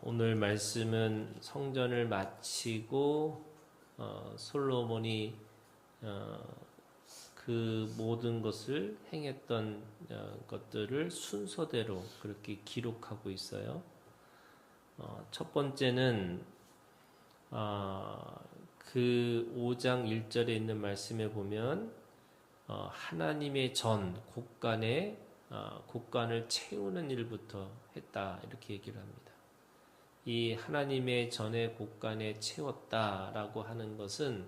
오늘 말씀은 성전을 마치고 솔로몬이 그 모든 것을 행했던 것들을 순서대로 그렇게 기록하고 있어요. 첫 번째는 그 5장 1절에 있는 말씀에 보면 하나님의 전 곳간을 채우는 일부터 했다 이렇게 얘기를 합니다. 이 하나님의 전의 곳간에 채웠다라고 하는 것은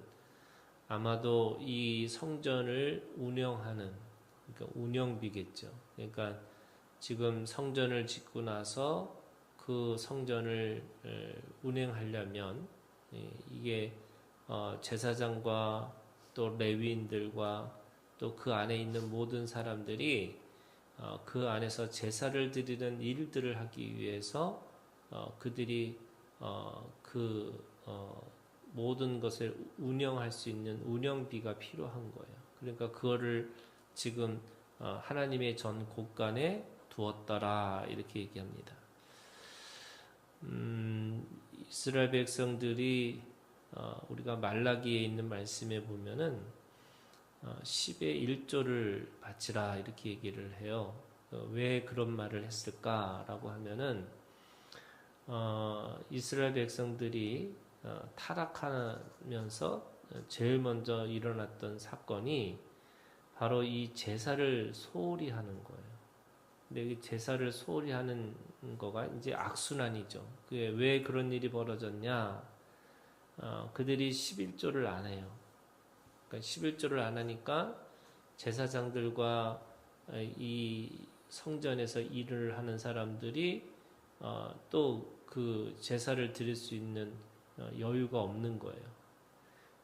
아마도 이 성전을 운영하는, 그러니까 운영비겠죠. 그러니까 지금 성전을 짓고 나서 그 성전을 운행하려면 이게 제사장과 또 레위인들과 또 그 안에 있는 모든 사람들이 그 안에서 제사를 드리는 일들을 하기 위해서 그들이 모든 것을 운영할 수 있는 운영비가 필요한 거예요. 그러니까 그거를 지금 하나님의 전 곳간에 두었더라 이렇게 얘기합니다. 이스라엘 백성들이 우리가 말라기에 있는 말씀에 보면은 10의 1조를 바치라 이렇게 얘기를 해요. 왜 그런 말을 했을까라고 하면은 이스라엘 백성들이 타락하면서 제일 먼저 일어났던 사건이 바로 이 제사를 소홀히 하는 거예요. 근데 이 제사를 소홀히 하는 거가 이제 악순환이죠. 그게 왜 그런 일이 벌어졌냐? 그들이 11조를 안 해요. 그러니까 11조를 안 하니까 제사장들과 이 성전에서 일을 하는 사람들이 또 그 제사를 드릴 수 있는 여유가 없는 거예요.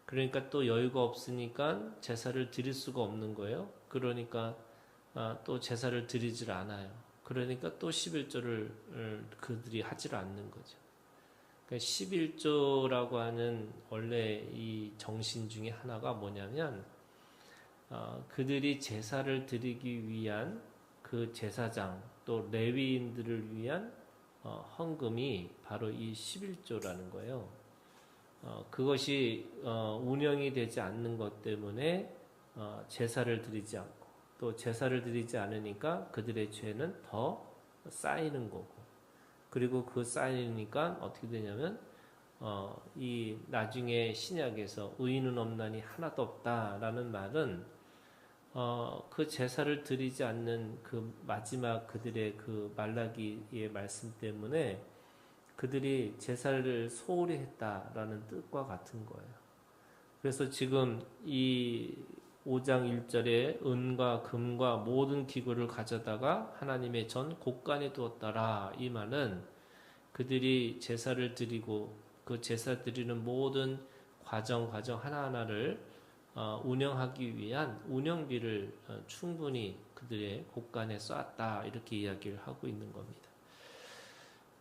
그러니까 또 여유가 없으니까 제사를 드릴 수가 없는 거예요. 그러니까 또 제사를 드리질 않아요. 그러니까 또 11조를 그들이 하질 않는 거죠. 그러니까 11조라고 하는 원래 이 정신 중에 하나가 뭐냐면 그들이 제사를 드리기 위한 그 제사장 또 레위인들을 위한 헌금이 바로 이 11조라는 거예요. 그것이 운영이 되지 않는 것 때문에 제사를 드리지 않고 또 제사를 드리지 않으니까 그들의 죄는 더 쌓이는 거고, 그리고 그 쌓이니까 어떻게 되냐면 이 나중에 신약에서 의인은 없나니 하나도 없다라는 말은 그 제사를 드리지 않는 그 마지막 그들의 그 말라기의 말씀 때문에 그들이 제사를 소홀히 했다라는 뜻과 같은 거예요. 그래서 지금 이 5장 1절에 은과 금과 모든 기구를 가져다가 하나님의 전 곳간에 두었더라, 이 말은 그들이 제사를 드리고 그 제사 드리는 모든 과정 하나하나를 운영하기 위한 운영비를 충분히 그들의 곳간에 쌓았다 이렇게 이야기를 하고 있는 겁니다.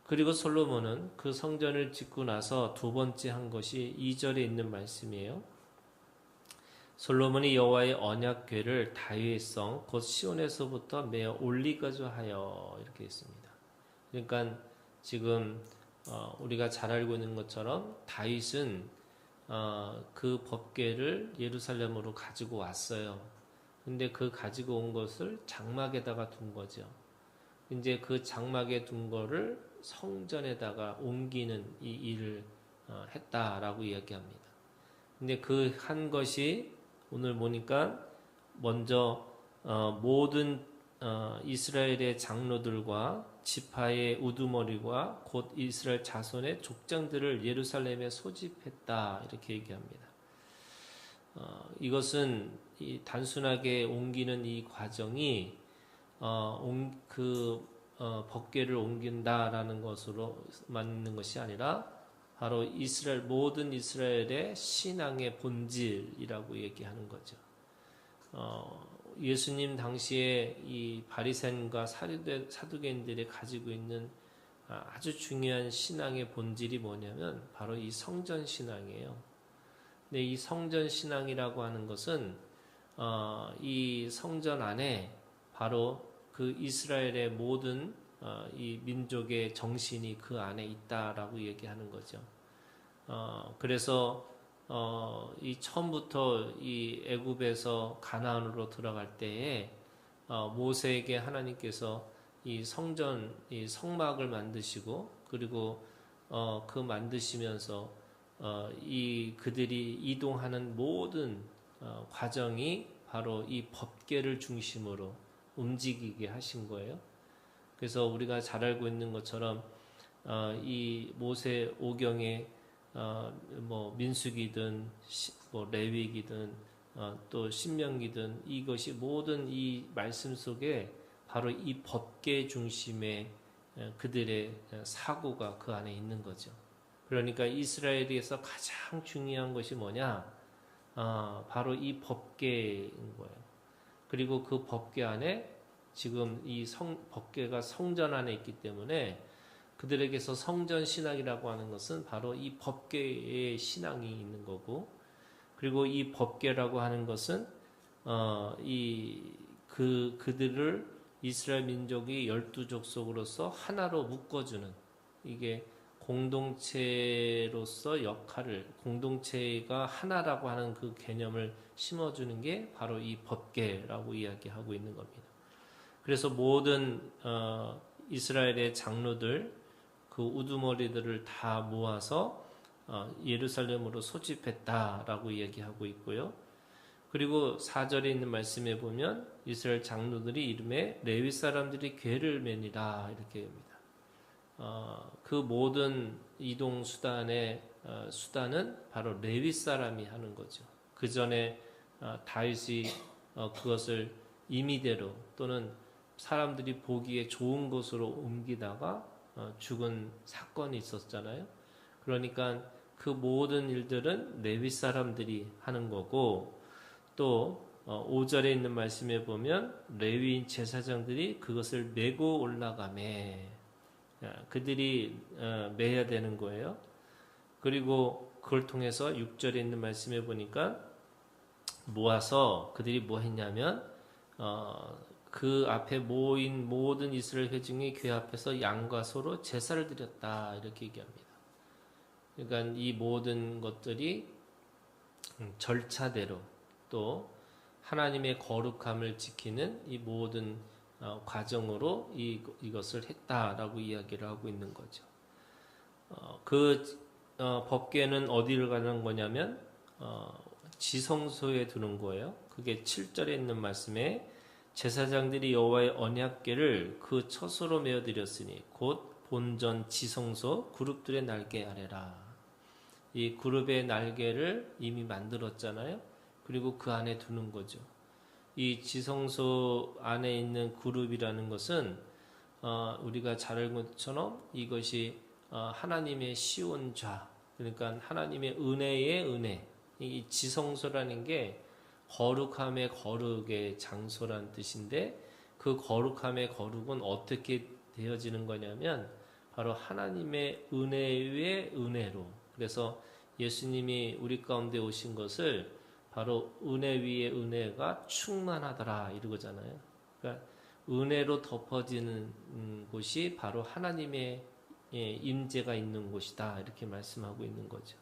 그리고 솔로몬은 그 성전을 짓고 나서 두 번째 한 것이 2절에 있는 말씀이에요. 솔로몬이 여호와의 언약궤를 다윗성 곧 시온에서부터 메어 올리고자 하여 이렇게 있습니다. 그러니까 지금 우리가 잘 알고 있는 것처럼 다윗은 그 법궤를 예루살렘으로 가지고 왔어요. 근데 그 가지고 온 것을 장막에다가 둔 거죠. 이제 그 장막에 둔 거를 성전에다가 옮기는 이 일을 했다라고 이야기합니다. 근데 그 한 것이 오늘 보니까 먼저 모든 이스라엘의 장로들과 지파의 우두머리와 곧 이스라엘 자손의 족장들을 예루살렘에 소집했다 이렇게 얘기합니다. 이것은 단순하게 옮기는 이 과정이 법궤를 옮긴다라는 것으로만 있는 것이 아니라 바로 모든 이스라엘의 신앙의 본질이라고 얘기하는 거죠. 예수님 당시에 이 바리새인과 사두개인들이 가지고 있는 아주 중요한 신앙의 본질이 뭐냐면 바로 이 성전 신앙이에요. 근데 이 성전 신앙이라고 하는 것은 이 성전 안에 바로 그 이스라엘의 모든 이 민족의 정신이 그 안에 있다라고 얘기하는 거죠. 그래서 이 처음부터 이 애굽에서 가나안으로 들어갈 때에 모세에게 하나님께서 이 성전, 이 성막을 만드시고 그리고 그 만드시면서 이 그들이 이동하는 모든 과정이 바로 이 법궤를 중심으로 움직이게 하신 거예요. 그래서 우리가 잘 알고 있는 것처럼 이 모세 오경에 뭐 민수기든 뭐 레위기든 또 신명기든 이것이 모든 이 말씀 속에 바로 이 법계 중심의 그들의 사고가 그 안에 있는 거죠. 그러니까 이스라엘에서 가장 중요한 것이 뭐냐? 바로 이 법계인 거예요. 그리고 그 법계 안에 지금 이 법계가 성전 안에 있기 때문에 그들에게서 성전 신앙이라고 하는 것은 바로 이 법궤의 신앙이 있는 거고, 그리고 이 법궤라고 하는 것은 그들을 이스라엘 민족이 12족속으로서 하나로 묶어주는, 이게 공동체로서 역할을, 공동체가 하나라고 하는 그 개념을 심어주는 게 바로 이 법궤라고 이야기하고 있는 겁니다. 그래서 모든 이스라엘의 장로들, 그 우두머리들을 다 모아서 예루살렘으로 소집했다라고 이야기하고 있고요. 그리고 4절에 있는 말씀에 보면 이스라엘 장로들이 이름에 레위 사람들이 궤를 매니라 이렇게 합니다. 그 모든 이동 수단의 수단은 바로 레위 사람이 하는 거죠. 그 전에 다윗이 그것을 임의대로 또는 사람들이 보기에 좋은 곳으로 옮기다가 죽은 사건이 있었잖아요. 그러니까 그 모든 일들은 레위 사람들이 하는 거고, 또 5절에 있는 말씀에 보면 레위인 제사장들이 그것을 메고 올라가매, 그들이 매야 되는 거예요. 그리고 그걸 통해서 6절에 있는 말씀에 보니까 모아서 그들이 뭐 했냐면 그 앞에 모인 모든 이스라엘 회중이 궤 앞에서 양과 소로 제사를 드렸다 이렇게 얘기합니다. 그러니까 이 모든 것들이 절차대로 또 하나님의 거룩함을 지키는 이 모든 과정으로 이것을 했다라고 이야기를 하고 있는 거죠. 법궤는 어디를 가는 거냐면 지성소에 두는 거예요. 그게 7절에 있는 말씀에 제사장들이 여호와의 언약궤를 그 처소로 메어 드렸으니 곧 본전 지성소 그룹들의 날개 아래라. 이 그룹의 날개를 이미 만들었잖아요. 그리고 그 안에 두는 거죠. 이 지성소 안에 있는 그룹이라는 것은 우리가 잘 알고 것처럼 이것이 하나님의 시온 좌, 그러니까 하나님의 은혜의 은혜. 이 지성소라는 게 거룩함의 거룩의 장소란 뜻인데, 그 거룩함의 거룩은 어떻게 되어지는 거냐면 바로 하나님의 은혜의 은혜로. 그래서 예수님이 우리 가운데 오신 것을 바로 은혜 위에 은혜가 충만하더라 이러잖아요. 그러니까 은혜로 덮어지는 곳이 바로 하나님의 임재가 있는 곳이다 이렇게 말씀하고 있는 거죠.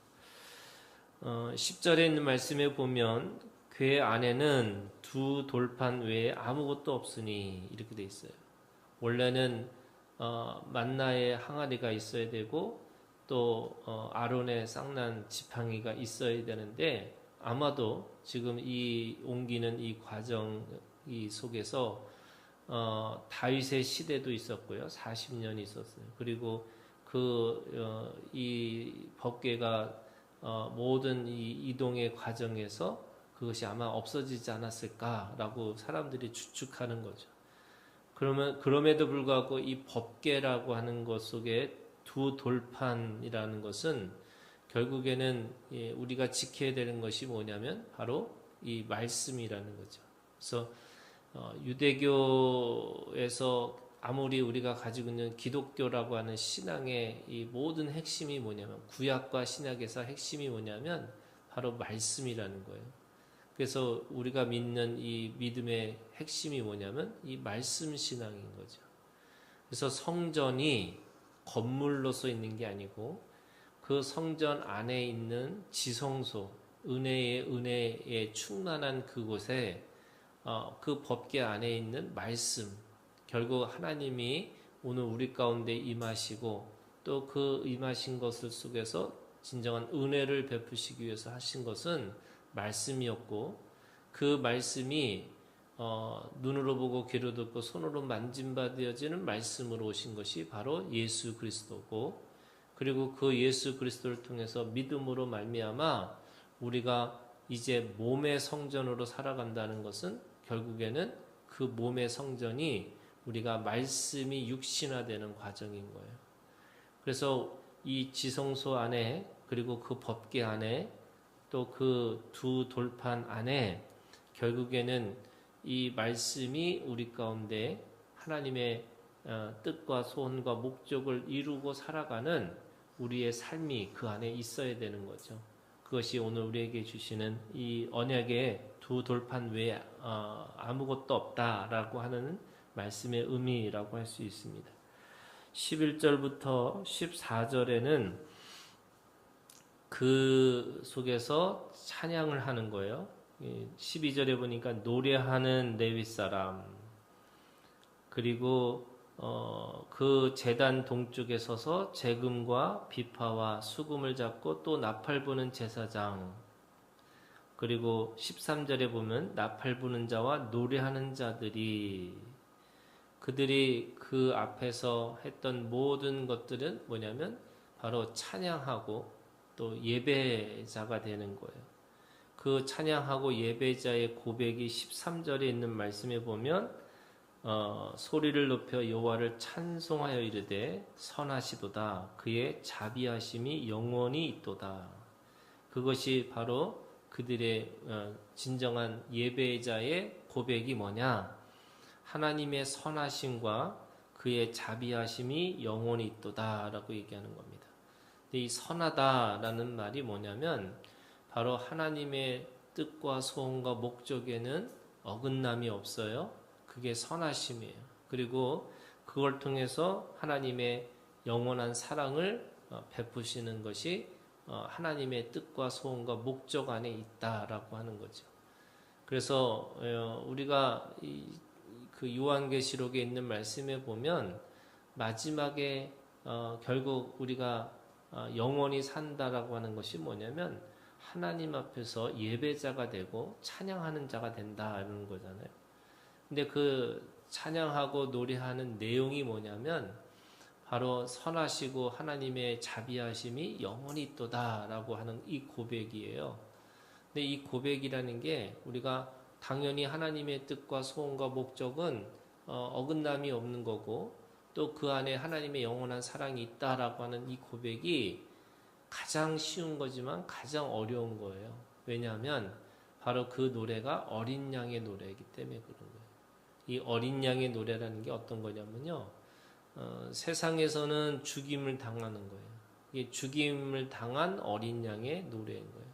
10절에 있는 말씀에 보면 궤 안에는 두 돌판 외에 아무것도 없으니 이렇게 돼 있어요. 원래는 만나의 항아리가 있어야 되고 또 아론의 쌍난 지팡이가 있어야 되는데, 아마도 지금 이 옮기는 이 과정 이 속에서 다윗의 시대도 있었고요. 40년이 있었어요. 그리고 이 법궤가 모든 이 이동의 과정에서 그것이 아마 없어지지 않았을까라고 사람들이 추측하는 거죠. 그럼에도 불구하고 이 법궤라고 하는 것 속에 두 돌판이라는 것은 결국에는 우리가 지켜야 되는 것이 뭐냐면 바로 이 말씀이라는 거죠. 그래서 유대교에서 아무리 우리가 가지고 있는 기독교라고 하는 신앙의 이 모든 핵심이 뭐냐면, 구약과 신약에서 핵심이 뭐냐면 바로 말씀이라는 거예요. 그래서 우리가 믿는 이 믿음의 핵심이 뭐냐면 이 말씀 신앙인 거죠. 그래서 성전이 건물로서 있는 게 아니고 그 성전 안에 있는 지성소, 은혜의 충만한 그곳에 그 법궤 안에 있는 말씀, 결국 하나님이 오늘 우리 가운데 임하시고 또 그 임하신 것을 속에서 진정한 은혜를 베푸시기 위해서 하신 것은 말씀이었고, 그 말씀이 눈으로 보고 귀로 듣고 손으로 만짐받아지는 말씀으로 오신 것이 바로 예수 그리스도고, 그리고 그 예수 그리스도를 통해서 믿음으로 말미암아 우리가 이제 몸의 성전으로 살아간다는 것은 결국에는 그 몸의 성전이 우리가 말씀이 육신화되는 과정인 거예요. 그래서 이 지성소 안에, 그리고 그 법궤 안에, 또 그 두 돌판 안에 결국에는 이 말씀이 우리 가운데 하나님의 뜻과 소원과 목적을 이루고 살아가는 우리의 삶이 그 안에 있어야 되는 거죠. 그것이 오늘 우리에게 주시는 이 언약의 두 돌판 외에 아무것도 없다라고 하는 말씀의 의미라고 할 수 있습니다. 11절부터 14절에는 그 속에서 찬양을 하는 거예요. 12절에 보니까 노래하는 레위 사람, 그리고 그 제단 동쪽에 서서 재금과 비파와 수금을 잡고 또 나팔 부는 제사장, 그리고 13절에 보면 나팔 부는 자와 노래하는 자들이, 그들이 그 앞에서 했던 모든 것들은 뭐냐면 바로 찬양하고 또 예배자가 되는 거예요. 그 찬양하고 예배자의 고백이 13절에 있는 말씀에 보면 소리를 높여 여호와를 찬송하여 이르되 선하시도다, 그의 자비하심이 영원히 있도다. 그것이 바로 그들의 진정한 예배자의 고백이 뭐냐? 하나님의 선하심과 그의 자비하심이 영원히 있도다라고 얘기하는 겁니다. 근데 이 선하다라는 말이 뭐냐면 바로 하나님의 뜻과 소원과 목적에는 어긋남이 없어요. 그게 선하심이에요. 그리고 그걸 통해서 하나님의 영원한 사랑을 베푸시는 것이 하나님의 뜻과 소원과 목적 안에 있다라고 하는 거죠. 그래서 우리가 그 요한계시록에 있는 말씀에 보면 마지막에 결국 우리가 영원히 산다라고 하는 것이 뭐냐면 하나님 앞에서 예배자가 되고 찬양하는 자가 된다는 거잖아요. 근데 그 찬양하고 노래하는 내용이 뭐냐면 바로 선하시고 하나님의 자비하심이 영원히 있도다라고 하는 이 고백이에요. 근데 이 고백이라는 게 우리가 당연히 하나님의 뜻과 소원과 목적은 어긋남이 없는 거고, 또 그 안에 하나님의 영원한 사랑이 있다라고 하는 이 고백이 가장 쉬운 거지만 가장 어려운 거예요. 왜냐하면 바로 그 노래가 어린 양의 노래이기 때문에 그런 거예요. 이 어린 양의 노래라는 게 어떤 거냐면요, 세상에서는 죽임을 당하는 거예요. 이게 죽임을 당한 어린 양의 노래인 거예요.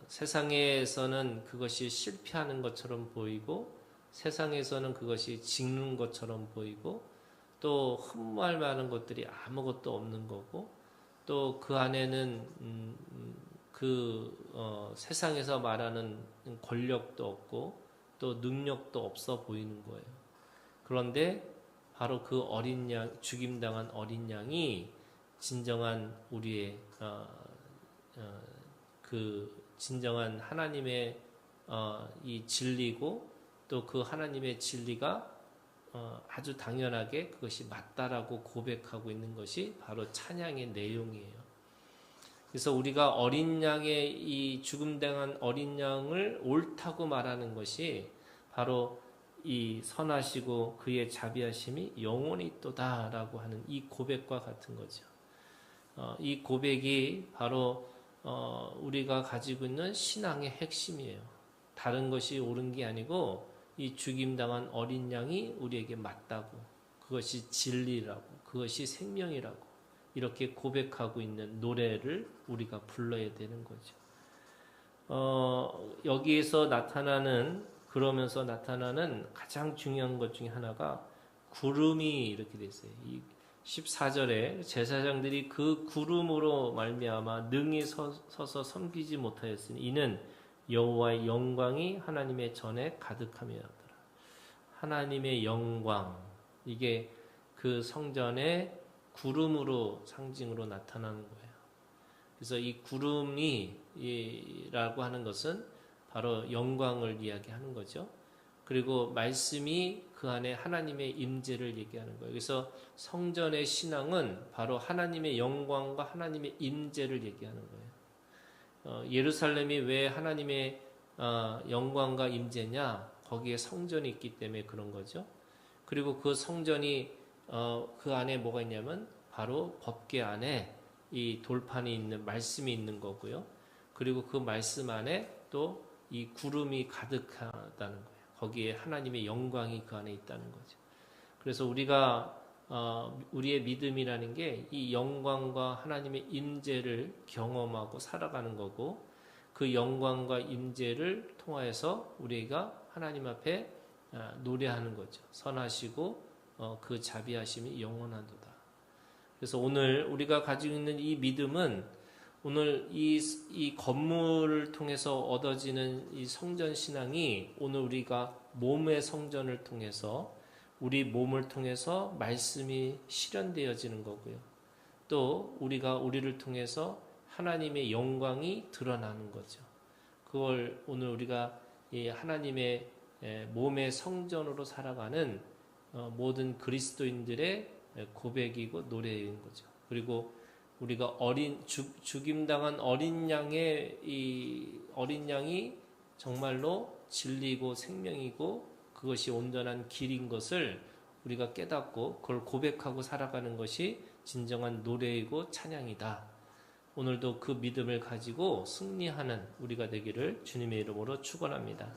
세상에서는 그것이 실패하는 것처럼 보이고, 세상에서는 그것이 죽는 것처럼 보이고, 또 흠모할 만한 것들이 아무것도 없는 거고, 또 그 안에는 세상에서 말하는 권력도 없고 또 능력도 없어 보이는 거예요. 그런데 바로 그 어린 양, 죽임당한 어린 양이 진정한 우리의 그 진정한 하나님의 이 진리고, 또 그 하나님의 진리가 아주 당연하게 그것이 맞다라고 고백하고 있는 것이 바로 찬양의 내용이에요. 그래서 우리가 어린 양의 이 죽음당한 어린 양을 옳다고 말하는 것이 바로 이 선하시고 그의 자비하심이 영원히 있도다라고 하는 이 고백과 같은 거죠. 이 고백이 바로 우리가 가지고 있는 신앙의 핵심이에요. 다른 것이 옳은 게 아니고 이 죽임당한 어린 양이 우리에게 맞다고, 그것이 진리라고, 그것이 생명이라고 이렇게 고백하고 있는 노래를 우리가 불러야 되는 거죠. 여기에서 그러면서 나타나는 가장 중요한 것 중에 하나가 구름이 이렇게 돼 있어요. 이 14절에 제사장들이 그 구름으로 말미암아 능히 서서 섬기지 못하였으니 이는 여호와의 영광이 하나님의 전에 가득함이었더라. 하나님의 영광, 이게 그 성전의 구름으로 상징으로 나타나는 거예요. 그래서 이 구름이라고 하는 것은 바로 영광을 이야기하는 거죠. 그리고 말씀이 그 안에 하나님의 임재를 얘기하는 거예요. 그래서 성전의 신앙은 바로 하나님의 영광과 하나님의 임재를 얘기하는 거예요. 예루살렘이 왜 하나님의 영광과 임재냐? 거기에 성전이 있기 때문에 그런 거죠. 그리고 그 성전이 그 안에 뭐가 있냐면 바로 법궤 안에 이 돌판이 있는 말씀이 있는 거고요. 그리고 그 말씀 안에 또 이 구름이 가득하다는 거예요. 거기에 하나님의 영광이 그 안에 있다는 거죠. 그래서 우리가 우리의 믿음이라는 게 이 영광과 하나님의 임재를 경험하고 살아가는 거고, 그 영광과 임재를 통하여서 우리가 하나님 앞에 노래하는 거죠. 선하시고 그 자비하심이 영원하도다. 그래서 오늘 우리가 가지고 있는 이 믿음은 오늘 이 건물을 통해서 얻어지는 이 성전 신앙이 오늘 우리가 몸의 성전을 통해서 우리 몸을 통해서 말씀이 실현되어지는 거고요. 또 우리를 통해서 하나님의 영광이 드러나는 거죠. 그걸 오늘 우리가 이 하나님의 몸의 성전으로 살아가는 모든 그리스도인들의 고백이고 노래인 거죠. 그리고 우리가 죽임당한 어린 양이 정말로 진리고 생명이고 그것이 온전한 길인 것을 우리가 깨닫고 그걸 고백하고 살아가는 것이 진정한 노래이고 찬양이다. 오늘도 그 믿음을 가지고 승리하는 우리가 되기를 주님의 이름으로 축원합니다.